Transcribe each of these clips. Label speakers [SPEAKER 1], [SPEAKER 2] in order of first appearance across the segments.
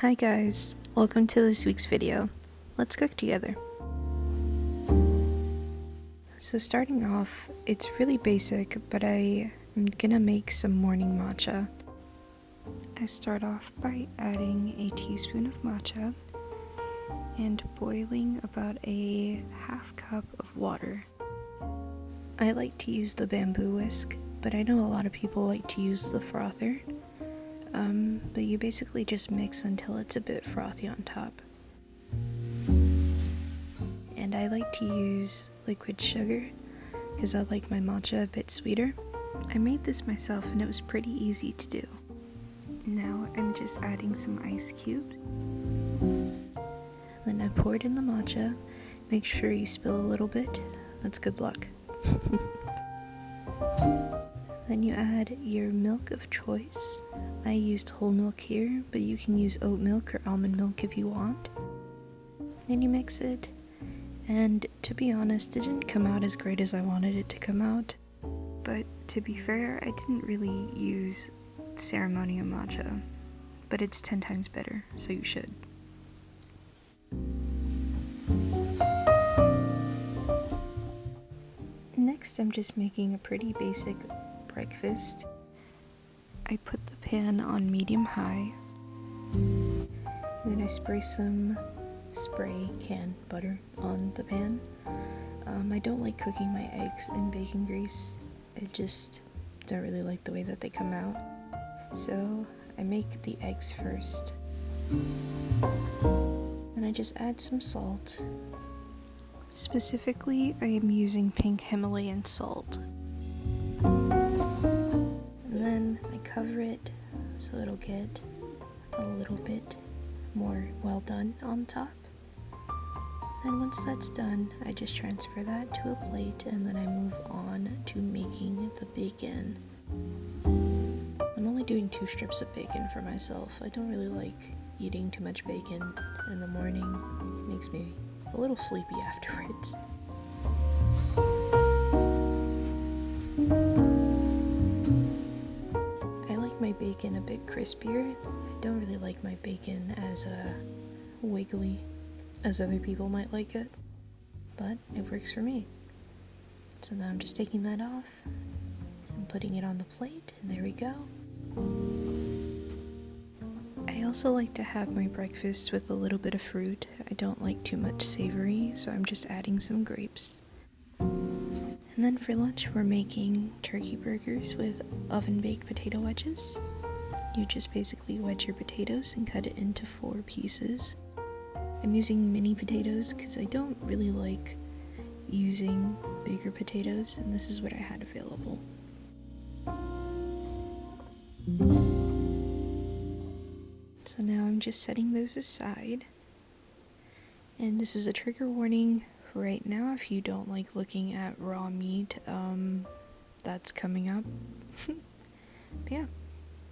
[SPEAKER 1] Hi guys, welcome to this week's video. Let's cook together. So starting off, it's really basic, but I am gonna make some morning matcha. I start off by adding a teaspoon of matcha and boiling about a half cup of water. I like to use the bamboo whisk, but I know a lot of people like to use the frother. But you basically just mix until it's a bit frothy on top. And I like to use liquid sugar because I like my matcha a bit sweeter. I made this myself and it was pretty easy to do. Now I'm just adding some ice cubes. Then I poured in the matcha. Make sure you spill a little bit. That's good luck. Then you add your milk of choice. I used whole milk here, but you can use oat milk or almond milk if you want. Then you mix it, and to be honest, it didn't come out as great as I wanted it to come out. But to be fair, I didn't really use ceremonial matcha, but it's 10 times better, so you should. Next, I'm just making a pretty basic breakfast. I put the pan on medium-high, then I spray some spray canned butter on the pan. I don't like cooking my eggs in bacon grease. I just don't really like the way that they come out. So I make the eggs first. And I just add some salt. Specifically, I am using pink Himalayan salt. And then I cover it so it'll get a little bit more well done on top. Then once that's done, I just transfer that to a plate and then I move on to making the bacon. I'm only doing 2 strips of bacon for myself. I don't really like eating too much bacon in the morning. It makes me a little sleepy afterwards. I like my bacon a bit crispier. I don't really like my bacon as wiggly as other people might like it, but it works for me. So now I'm just taking that off and putting it on the plate, and there we go. I also like to have my breakfast with a little bit of fruit. I don't like too much savory, so I'm just adding some grapes. And then for lunch, we're making turkey burgers with oven-baked potato wedges. You just basically wedge your potatoes and cut it into 4 pieces. I'm using mini potatoes because I don't really like using bigger potatoes, and this is what I had available. So now I'm just setting those aside. And this is a trigger warning right now if you don't like looking at raw meat, that's coming up. But yeah,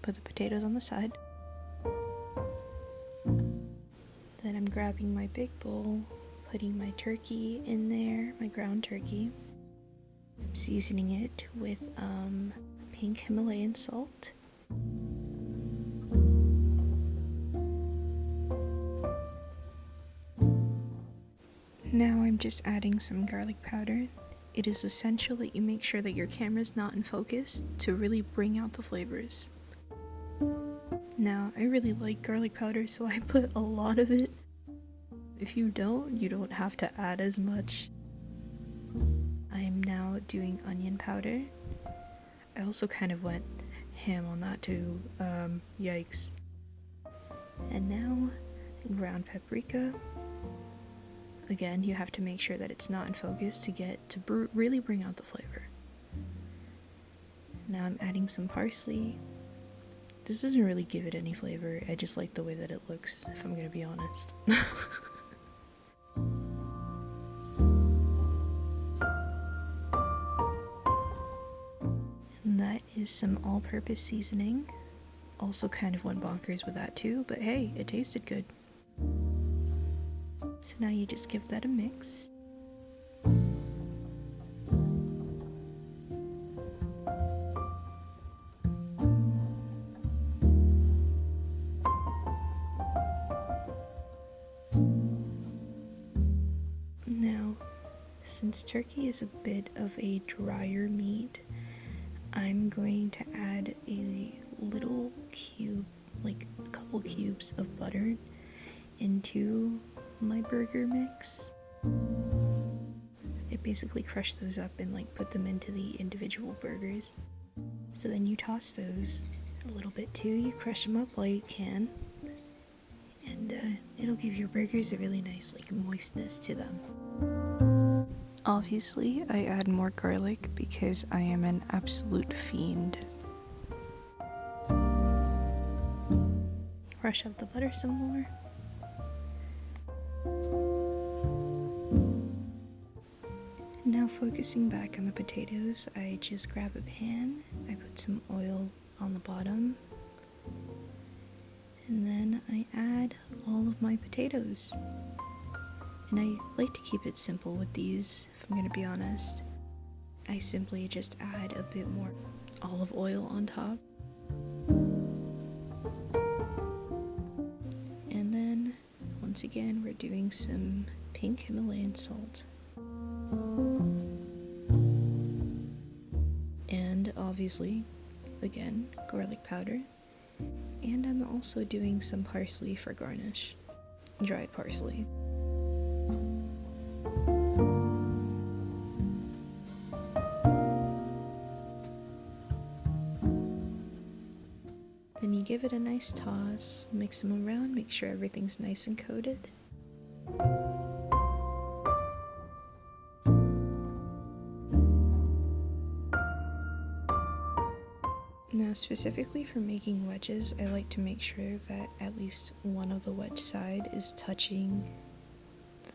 [SPEAKER 1] put the potatoes on the side. Then I'm grabbing my big bowl, putting my turkey in there, my ground turkey. I'm seasoning it with pink Himalayan salt. Now I'm just adding some garlic powder. It is essential that you make sure that your camera's not in focus to really bring out the flavors. Now, I really like garlic powder, so I put a lot of it. If you don't have to add as much. I am now doing onion powder. I also kind of went ham on that too, yikes. And now, ground paprika. Again, you have to make sure that it's not in focus to really bring out the flavor. Now I'm adding some parsley. This doesn't really give it any flavor, I just like the way that it looks, if I'm gonna be honest. And that is some all-purpose seasoning. Also kind of went bonkers with that too, but hey, it tasted good. So now you just give that a mix. Since turkey is a bit of a drier meat, I'm going to add a little cube, like a couple cubes of butter into my burger mix. I basically crush those up and like put them into the individual burgers. So then you toss those a little bit too. You crush them up while you can, and it'll give your burgers a really nice like moistness to them. Obviously, I add more garlic because I am an absolute fiend. Crush up the butter some more. Now focusing back on the potatoes, I just grab a pan, I put some oil on the bottom, and then I add all of my potatoes. And I like to keep it simple with these, if I'm gonna be honest. I simply just add a bit more olive oil on top. And then, once again, we're doing some pink Himalayan salt. And obviously, again, garlic powder. And I'm also doing some parsley for garnish. Dried parsley. Then you give it a nice toss, mix them around, make sure everything's nice and coated. Now specifically for making wedges, I like to make sure that at least one of the wedge side is touching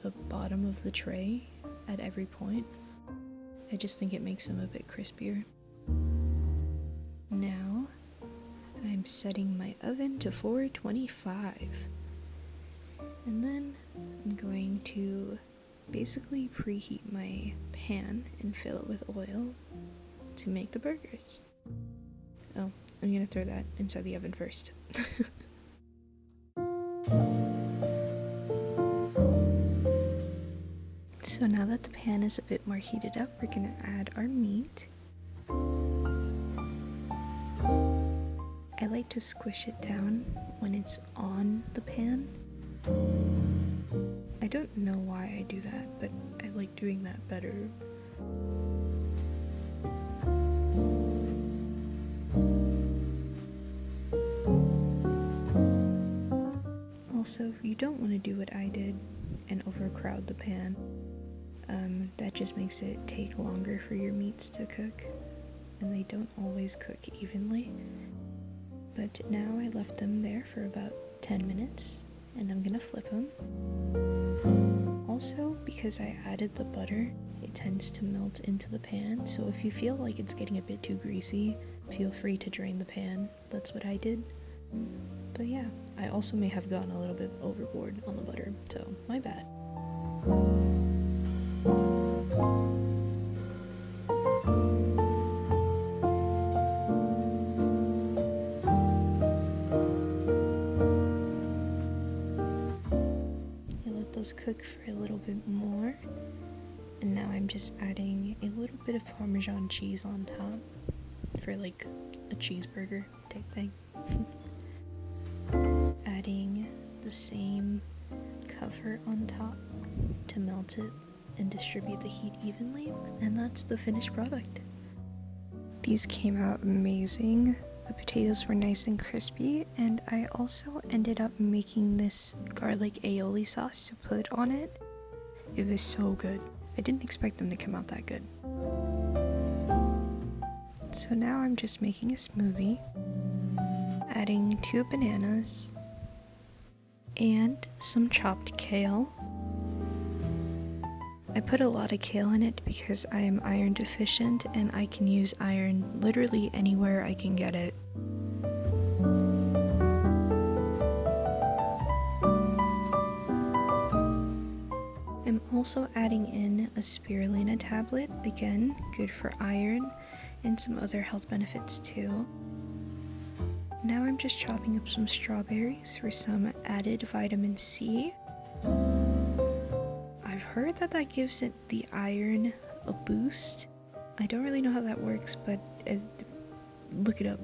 [SPEAKER 1] the bottom of the tray at every point. I just think it makes them a bit crispier. Now, I'm setting my oven to 425. And then I'm going to basically preheat my pan and fill it with oil to make the burgers. Oh, I'm gonna throw that inside the oven first. So now that the pan is a bit more heated up, we're gonna add our meat. I like to squish it down when it's on the pan. I don't know why I do that, but I like doing that better. Also, you don't want to do what I did and overcrowd the pan. That just makes it take longer for your meats to cook, and they don't always cook evenly. But now I left them there for about 10 minutes, and I'm gonna flip them. Also, because I added the butter, it tends to melt into the pan, so if you feel like it's getting a bit too greasy, feel free to drain the pan. That's what I did. But yeah, I also may have gone a little bit overboard on the butter, so my bad. I let those cook for a little bit more, and now I'm just adding a little bit of Parmesan cheese on top for like a cheeseburger type thing. Adding the same cover on top to melt it and distribute the heat evenly, and that's the finished product. These came out amazing. The potatoes were nice and crispy, and I also ended up making this garlic aioli sauce to put on it. It was so good. I didn't expect them to come out that good. So now I'm just making a smoothie, adding 2 bananas and some chopped kale. I put a lot of kale in it because I am iron deficient and I can use iron literally anywhere I can get it. I'm also adding in a spirulina tablet, again, good for iron and some other health benefits too. Now I'm just chopping up some strawberries for some added vitamin C. I've heard that gives it the iron a boost. I don't really know how that works, but look it up.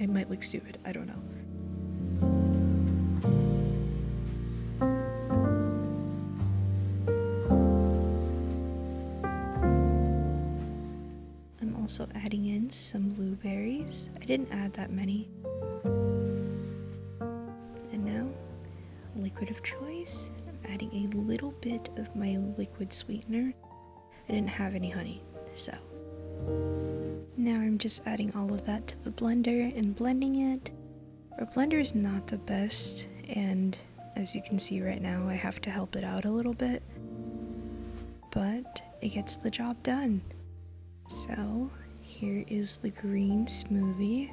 [SPEAKER 1] I might look stupid, I don't know. I'm also adding in some blueberries. I didn't add that many. And now, liquid of choice. I'm adding a little bit of my liquid sweetener. I didn't have any honey, so. Now I'm just adding all of that to the blender and blending it. Our blender is not the best, and as you can see right now, I have to help it out a little bit. But it gets the job done. So, here is the green smoothie.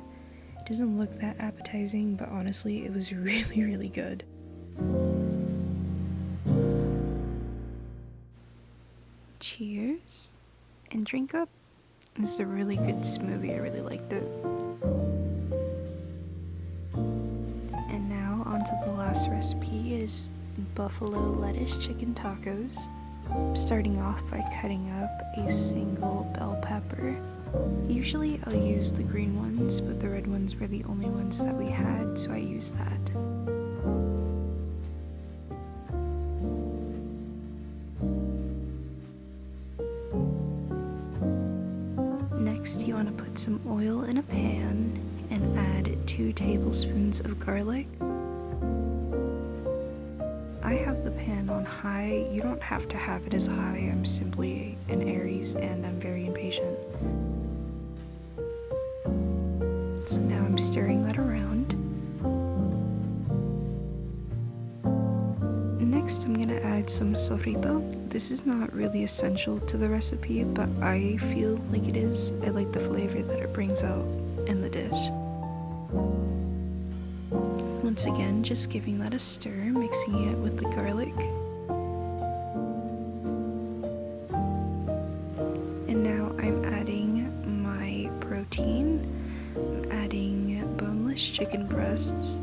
[SPEAKER 1] It doesn't look that appetizing, but honestly, it was really, really good. Cheers, and drink up. This is a really good smoothie, I really liked it. And now, onto the last recipe is buffalo lettuce chicken tacos. I'm starting off by cutting up a single bell pepper. Usually I'll use the green ones, but the red ones were the only ones that we had, so I used that. Next, you want to put some oil in a pan and add 2 tablespoons of garlic. I have the pan on high. You don't have to have it as high. I'm simply an Aries and I'm very impatient. So now I'm stirring that around. Next, I'm gonna add some sofrito. This is not really essential to the recipe, but I feel like it is. I like the flavor that it brings out in the dish. Once again, just giving that a stir, mixing it with the garlic. And now I'm adding my protein. I'm adding boneless chicken breasts.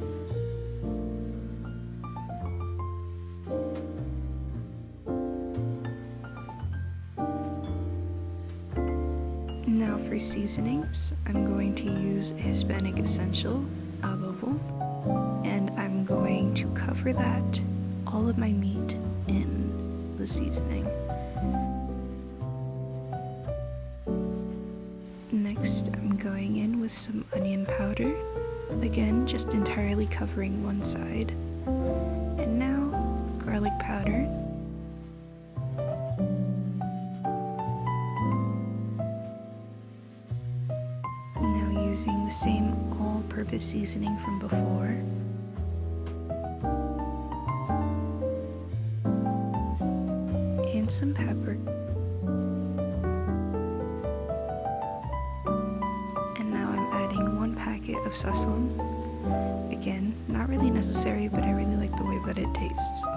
[SPEAKER 1] Now for seasonings, I'm going to use Hispanic Essential adobo, and I'm going to cover that, all of my meat, in the seasoning. Next, I'm going in with some onion powder, again just entirely covering one side, and now garlic powder. Using the same all-purpose seasoning from before. And some pepper. And now I'm adding 1 packet of sazon. Again, not really necessary, but I really like the way that it tastes.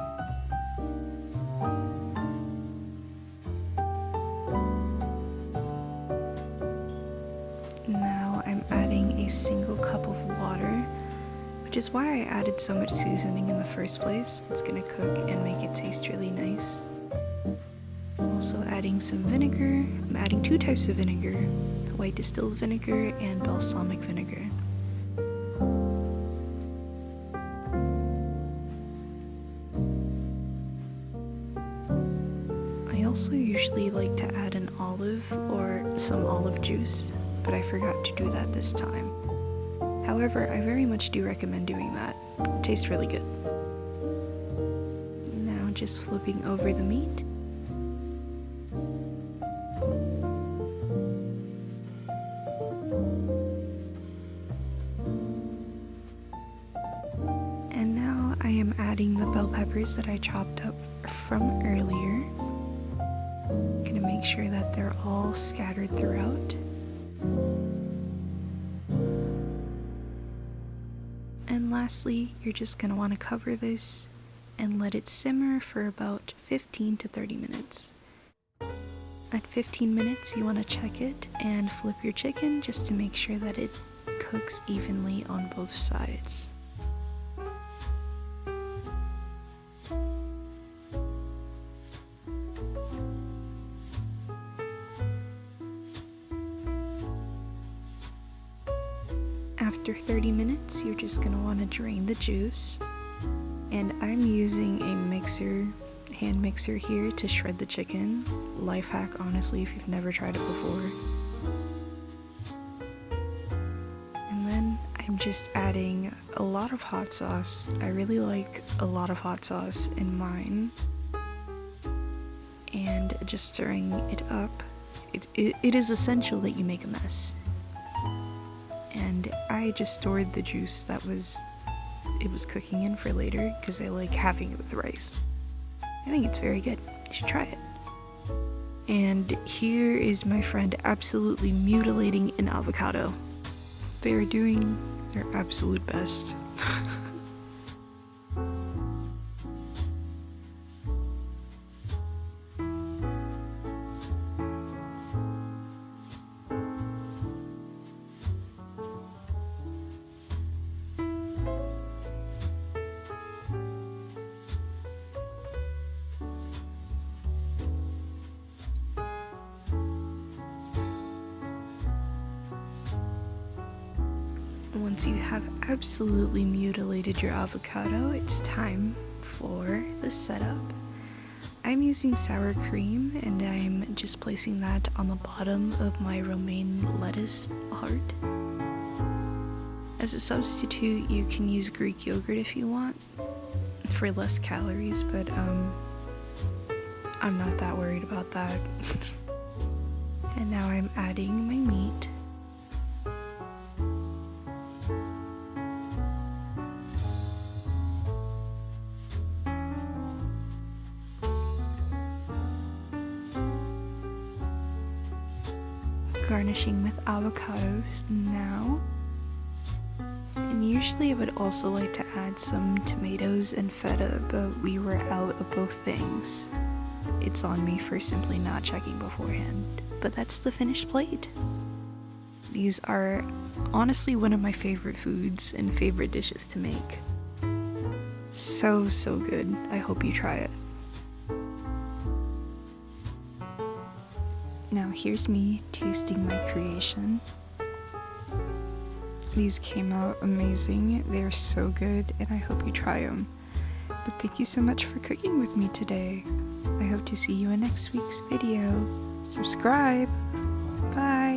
[SPEAKER 1] A single cup of water, which is why I added so much seasoning in the first place. It's gonna cook and make it taste really nice. Also adding some vinegar. I'm adding 2 types of vinegar, white distilled vinegar and balsamic vinegar. I also usually like to add an olive or some olive juice, but I forgot to do that this time. However, I very much do recommend doing that. It tastes really good. Now just flipping over the meat. And now I am adding the bell peppers that I chopped up from earlier. I'm gonna make sure that they're all scattered throughout. And lastly, you're just going to want to cover this and let it simmer for about 15 to 30 minutes. At 15 minutes, you want to check it and flip your chicken just to make sure that it cooks evenly on both sides. after 30 minutes, you're just gonna want to drain the juice. And I'm using a hand mixer here to shred the chicken. Life hack, honestly, if you've never tried it before. And then I'm just adding a lot of hot sauce. I really like a lot of hot sauce in mine. And just stirring it up. It is essential that you make a mess. And I just stored the juice that it was cooking in for later because I like having it with rice. I think it's very good. You should try it. And here is my friend absolutely mutilating an avocado. They are doing their absolute best. Once you have absolutely mutilated your avocado, it's time for the setup. I'm using sour cream and I'm just placing that on the bottom of my romaine lettuce heart. As a substitute, you can use Greek yogurt if you want, for less calories, but I'm not that worried about that. And now I'm adding my meat. Garnishing with avocados now. And usually I would also like to add some tomatoes and feta, but we were out of both things. It's on me for simply not checking beforehand, but that's the finished plate. These are honestly one of my favorite foods and favorite dishes to make. So good. I hope you try it. Now here's me tasting my creation. These came out amazing. They're so good and I hope you try them. But thank you so much for cooking with me today. I hope to see you in next week's video. Subscribe. Bye.